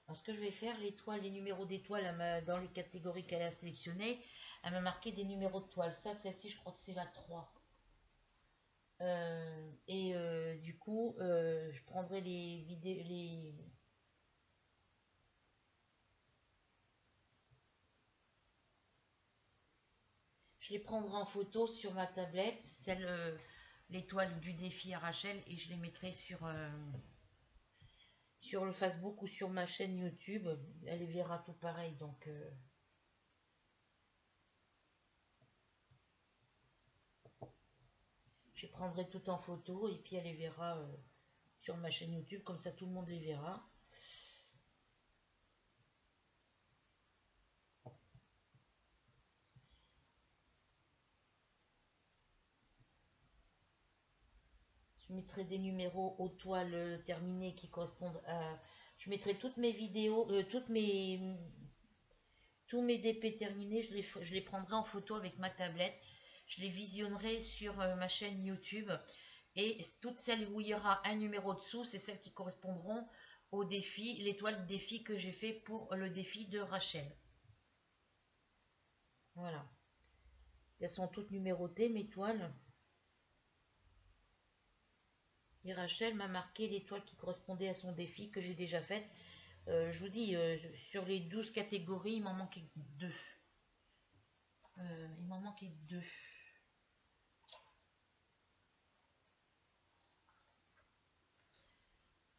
Alors, ce que je vais faire, les toiles, les numéros d'étoiles, dans les catégories qu'elle a sélectionnées, elle m'a marqué des numéros de toiles. Ça, celle-ci, je crois que c'est la 3. Du coup, je prendrai les vidéos, les prendrai en photo sur ma tablette, celle, l'étoile du défi à Rachel, et je les mettrai sur le Facebook ou sur ma chaîne YouTube. Elle les verra tout pareil, donc je les prendrai tout en photo et puis elle les verra sur ma chaîne YouTube, comme ça tout le monde les verra. Je mettrai des numéros aux toiles terminées qui correspondent à... Je mettrai toutes mes vidéos, tous mes DP terminés, je les prendrai en photo avec ma tablette. Je les visionnerai sur ma chaîne YouTube. Et toutes celles où il y aura un numéro dessous, c'est celles qui correspondront au défi, l'étoile de défi que j'ai fait pour le défi de Rachel. Voilà. Elles sont toutes numérotées, mes toiles. Et Rachel m'a marqué l'étoile qui correspondait à son défi que j'ai déjà faite. Je vous dis, sur les 12 catégories, il m'en manquait 2. Il m'en manquait 2.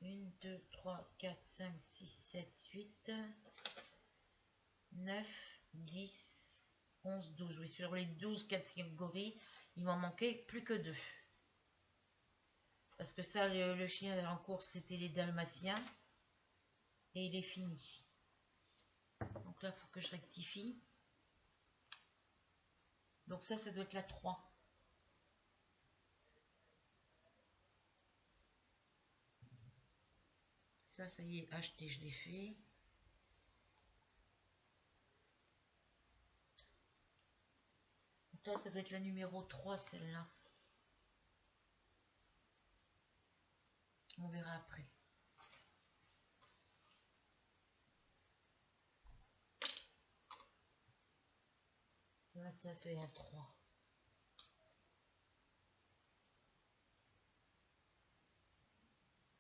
1, 2, 3, 4, 5, 6, 7, 8, 9, 10, 11, 12. Oui, sur les 12 catégories, il m'en manquait plus que 2. Parce que ça, le chien en course, c'était les dalmatiens. Et il est fini. Donc là, il faut que je rectifie. Donc ça doit être la 3. Ça y est, acheté, je l'ai fait. Donc là, ça doit être la numéro 3, celle-là. On verra après. Là, ça, c'est un 3.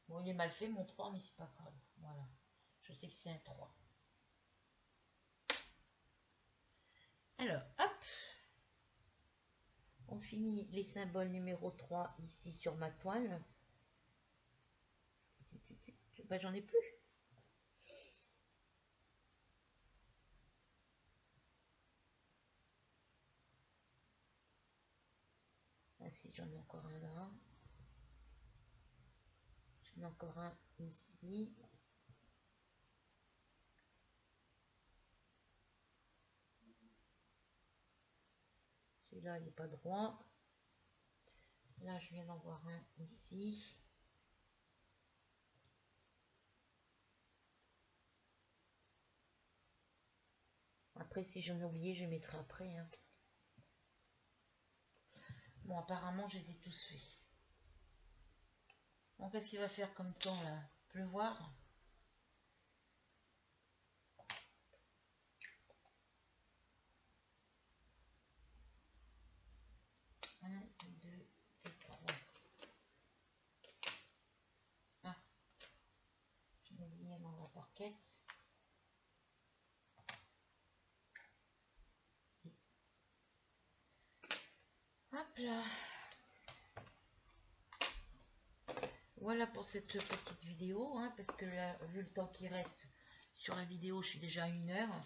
Bon, il est mal fait, mon 3, mais c'est pas grave. Voilà. Je sais que c'est un 3. Alors, hop. On finit les symboles numéro 3 ici sur ma toile. Bah, j'en ai plus. Ah si, j'en ai encore un là. J'en ai encore un ici. Celui-là, il n'est pas droit. Là, je viens d'en voir un ici. Après, si j'en ai oublié, je mettrai après. Hein. Bon, apparemment, je les ai tous faits. Bon, qu'est-ce qu'il va faire comme temps, là? Pleuvoir? Un, deux et 3. Ah, j'ai oublié dans la parquette. Hop là. Voilà pour cette petite vidéo, hein, parce que là, vu le temps qui reste sur la vidéo, je suis déjà à 1 heure.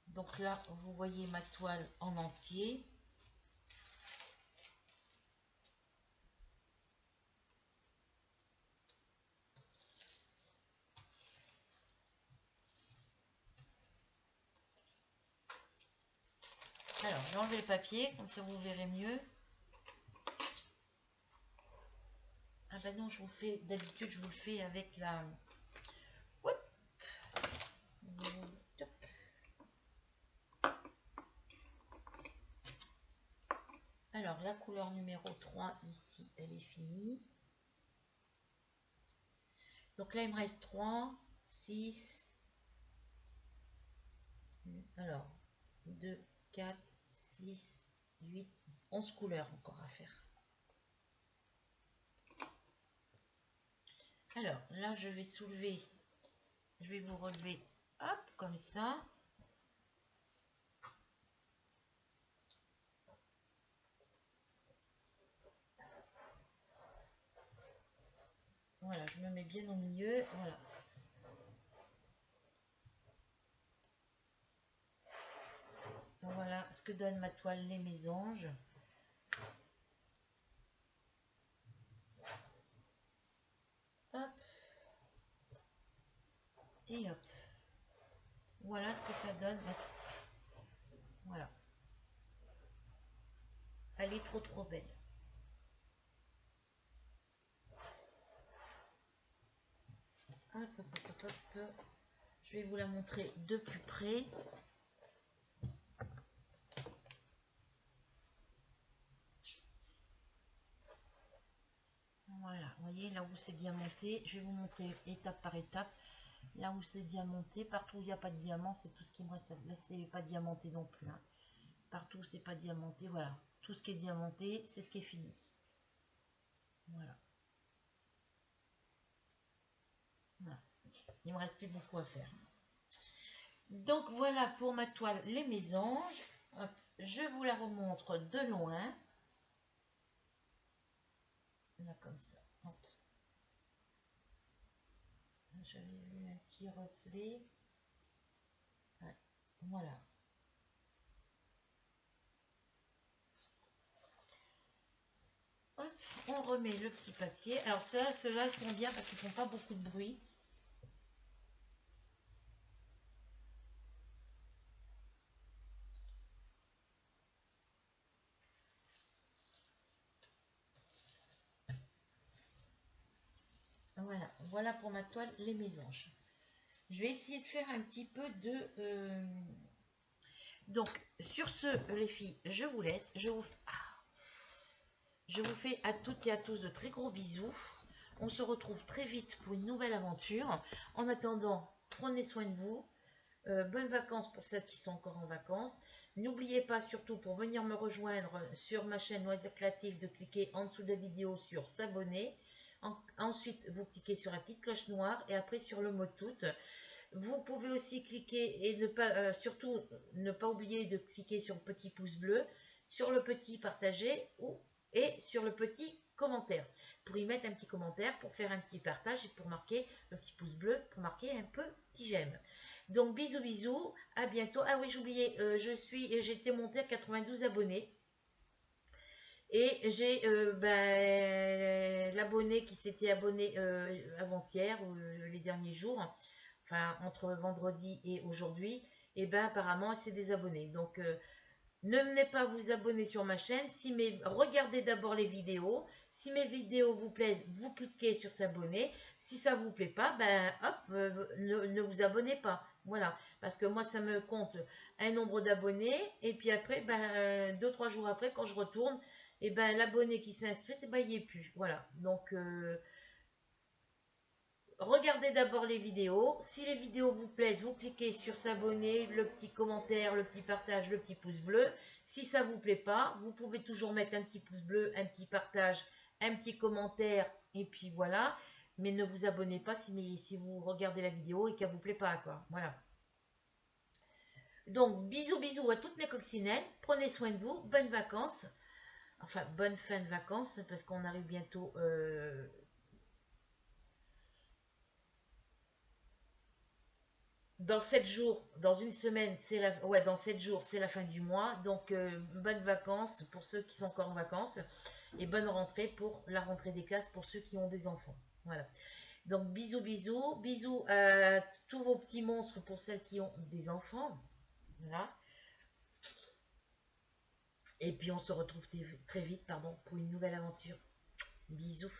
Donc là, vous voyez ma toile en entier. Alors, j'ai enlevé le papier, comme ça vous verrez mieux. Ah ben non, je vous fais, d'habitude, je vous le fais avec la... Hop. Alors, la couleur numéro 3, ici, elle est finie. Donc là, il me reste 3, 6, alors, 2, 4, 6, 8, 11 couleurs encore à faire. Alors, là, je vais soulever, je vais vous relever, hop, comme ça. Voilà, je me mets bien au milieu. Voilà. Voilà ce que donne ma toile Les Mésanges. Hop. Et hop. Voilà ce que ça donne. Voilà. Elle est trop belle. Hop, hop, hop, hop, hop. Je vais vous la montrer de plus près. Voilà, vous voyez là où c'est diamanté. Je vais vous montrer étape par étape. Là où c'est diamanté, partout où il n'y a pas de diamant, c'est tout ce qui me reste. Là, c'est pas diamanté non plus. Hein. Partout où c'est pas diamanté, voilà. Tout ce qui est diamanté, c'est ce qui est fini. Voilà. Voilà. Il me reste plus beaucoup à faire. Donc voilà pour ma toile Les Mésanges. Hop, je vous la remontre de loin. Là comme ça. J'avais vu un petit reflet. Ouais, voilà. Hop, on remet le petit papier. Alors ceux-là sont bien parce qu'ils font pas beaucoup de bruit. Voilà, voilà pour ma toile Les Mésanges. Je vais essayer de faire un petit peu de... Donc, sur ce, les filles, je vous laisse. Je vous fais à toutes et à tous de très gros bisous. On se retrouve très vite pour une nouvelle aventure. En attendant, prenez soin de vous. Bonnes vacances pour celles qui sont encore en vacances. N'oubliez pas surtout pour venir me rejoindre sur ma chaîne Loisirs Créatifs de cliquer en dessous de la vidéo sur s'abonner. Ensuite, vous cliquez sur la petite cloche noire et après sur le mot toutes. Vous pouvez aussi cliquer et ne pas, surtout ne pas oublier de cliquer sur le petit pouce bleu, sur le petit partager et sur le petit commentaire. Pour y mettre un petit commentaire, pour faire un petit partage et pour marquer le petit pouce bleu, pour marquer un petit j'aime. Donc bisous bisous, à bientôt. Ah oui, j'oubliais, j'étais montée à 92 abonnés. Et j'ai l'abonné qui s'était abonné avant-hier ou les derniers jours, enfin entre vendredi et aujourd'hui, et ben apparemment c'est des abonnés. Donc ne venez pas vous abonner sur ma chaîne. Regardez d'abord les vidéos. Si mes vidéos vous plaisent, vous cliquez sur s'abonner. Si ça vous plaît pas, ben hop, ne vous abonnez pas. Voilà, parce que moi ça me compte un nombre d'abonnés et puis après, ben 2-3 jours après, quand je retourne, et ben l'abonné qui s'est inscrit, et ben il n'y est plus. Voilà, donc regardez d'abord les vidéos. Si les vidéos vous plaisent, vous cliquez sur s'abonner, le petit commentaire, le petit partage, le petit pouce bleu. Si ça ne vous plaît pas, vous pouvez toujours mettre un petit pouce bleu, un petit partage, un petit commentaire, et puis voilà. Mais ne vous abonnez pas si vous regardez la vidéo et qu'elle ne vous plaît pas, quoi. Voilà. Donc, bisous, bisous à toutes mes coccinelles. Prenez soin de vous. Bonnes vacances. Enfin, bonne fin de vacances, parce qu'on arrive bientôt... dans 7 jours, dans une semaine, dans 7 jours, c'est la fin du mois. Donc, bonnes vacances pour ceux qui sont encore en vacances. Et bonne rentrée pour la rentrée des classes pour ceux qui ont des enfants. Voilà. Donc, bisous, bisous. Bisous à tous vos petits monstres pour celles qui ont des enfants. Voilà. Et puis, on se retrouve très vite, pour une nouvelle aventure. Bisous.